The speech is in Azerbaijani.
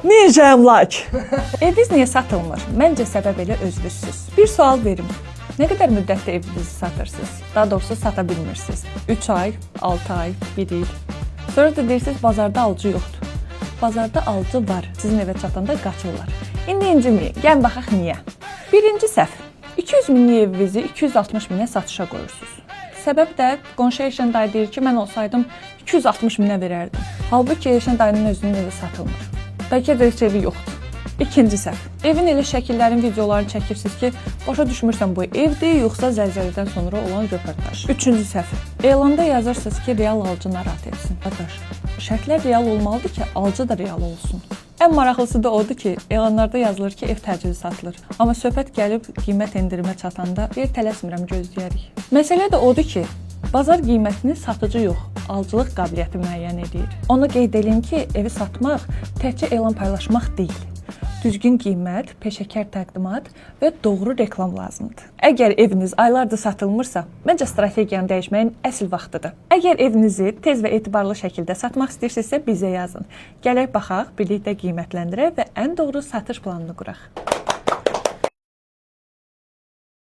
Necəm like? Eviniz niyə satılmır? Məncə səbəb elə özünüzsüz. Bir sual verim. Nə qədər müddətdə evinizi satırsınız? Daha doğrusu sata bilmirsiniz. 3 ay, 6 ay, 1 il. Sonra da deyirsiniz bazarda alıcı yoxdur. Bazarda alıcı var. Sizin evə çatanda qaçırlar. İndi inciməyin. Gəlin baxaq niyə? Birinci səhv. 200 minlik evinizi 260 minə satışa qoyursunuz. Səbəb də qonşu Eşən dayı deyir ki, mən olsaydım 260 minə verərdim. Halbuki Eşən dayının özünün evi satılmır. Bəlkə də heç evi yoxdur. İkinci səhv. Evin elə şəkillərin, videolarını çəkirsiniz ki, başa düşmürsən bu evdir, yoxsa zəlzələdən sonra olan röportaj. Üçüncü səhv. Elanda yazırsınız ki, real alıcı narahat etsin. Qardaş, şərtlər real olmalıdır ki, alıcı da real olsun. Ən maraqlısı da odur ki, elanlarda yazılır ki, ev təcili satılır. Amma söhbət gəlib qiymət endirimə çatanda tələsmirəm, gözləyərik. Məsələ də odur ki, bazar qiymətini satıcı yox, alıcılıq qabiliyyəti müəyyən edir. Onu qeyd edin ki, evi satmaq təkcə elan paylaşmaq deyil. Düzgün qiymət, peşəkar təqdimat və doğru reklam lazımdır. Əgər eviniz aylardır satılmırsa, məncə strategiyanı dəyişməyin əsl vaxtıdır. Əgər evinizi tez və etibarlı şəkildə satmaq istəyirsinizsə bizə yazın. Gələk baxaq, birlikdə qiymətləndirək və ən doğru satış planını quraq.